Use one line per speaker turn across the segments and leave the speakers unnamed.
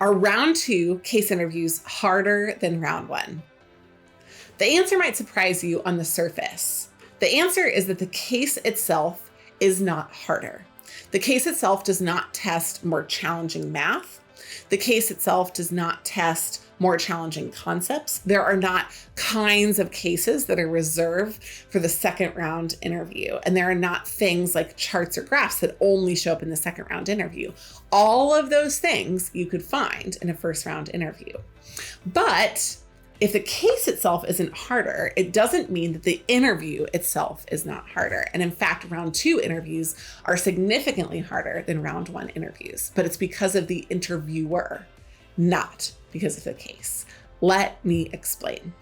Are round 2 case interviews harder than round 1? The answer might surprise you on the surface. The answer is that the case itself is not harder. The case itself does not test more challenging math. The case itself does not test more challenging concepts. There are not kinds of cases that are reserved for the second round interview. And there are not things like charts or graphs that only show up in the second round interview. All of those things you could find in a first round interview. But if the case itself isn't harder, it doesn't mean that the interview itself is not harder. And in fact, round 2 interviews are significantly harder than round 1 interviews, but it's because of the interviewer, not because of the case. Let me explain.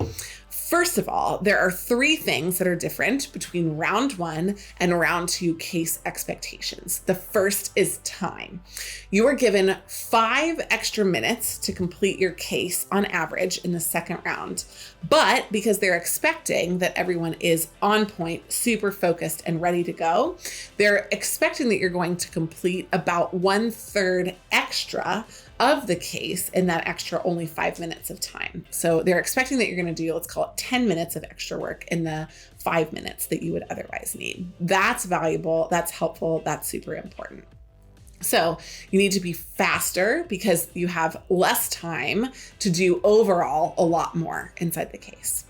First of all, there are 3 things that are different between round 1 and round 2 case expectations. The first is time. You are given 5 extra minutes to complete your case on average in the second round. But because they're expecting that everyone is on point, super focused, and ready to go, they're expecting that you're going to complete about 1/3 extra of the case in that extra only 5 minutes of time. So they're expecting that you're going to do, let's call it 10 minutes of extra work in the 5 minutes that you would otherwise need. That's valuable. That's helpful. That's super important. So you need to be faster because you have less time to do overall a lot more inside the case.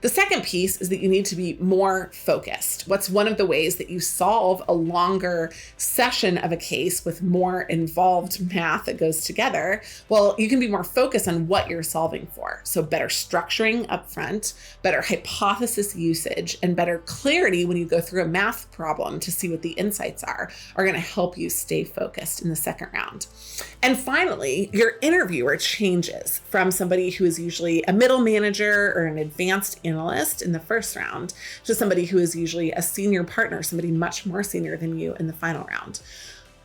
The second piece is that you need to be more focused. What's one of the ways that you solve a longer session of a case with more involved math that goes together? Well, you can be more focused on what you're solving for. So better structuring up front, better hypothesis usage, and better clarity when you go through a math problem to see what the insights are going to help you stay focused in the second round. And finally, your interviewer changes from somebody who is usually a middle manager or an advanced analyst in the first round to somebody who is usually a senior partner, somebody much more senior than you in the final round.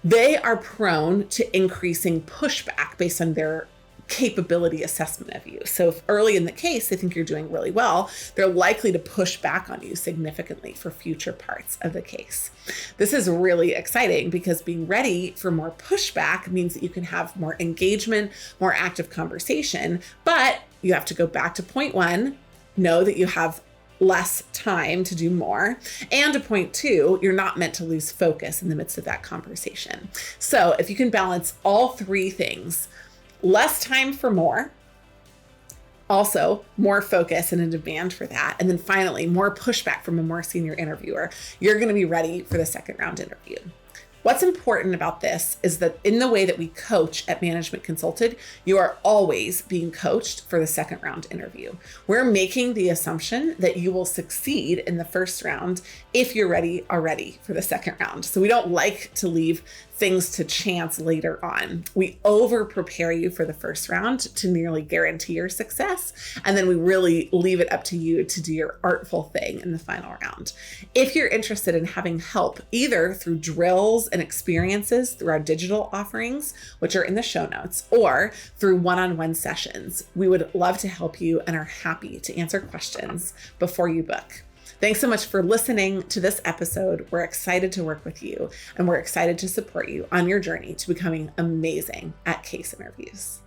They are prone to increasing pushback based on their capability assessment of you. So if early in the case they think you're doing really well, they're likely to push back on you significantly for future parts of the case. This is really exciting because being ready for more pushback means that you can have more engagement, more active conversation, but you have to go back to point 1, know that you have less time to do more. And to point 2, you're not meant to lose focus in the midst of that conversation. So if you can balance all 3 things, less time for more, also more focus and a demand for that, and then finally more pushback from a more senior interviewer, you're going to be ready for the second round interview. What's important about this is that in the way that we coach at Management Consulted, you are always being coached for the second round interview. We're making the assumption that you will succeed in the first round if you're ready already for the second round. So we don't like to leave things to chance later on. We over prepare you for the first round to nearly guarantee your success. And then we really leave it up to you to do your artful thing in the final round. If you're interested in having help, either through drills and experiences through our digital offerings, which are in the show notes, or through one-on-one sessions, we would love to help you and are happy to answer questions before you book. Thanks so much for listening to this episode. We're excited to work with you, and we're excited to support you on your journey to becoming amazing at case interviews.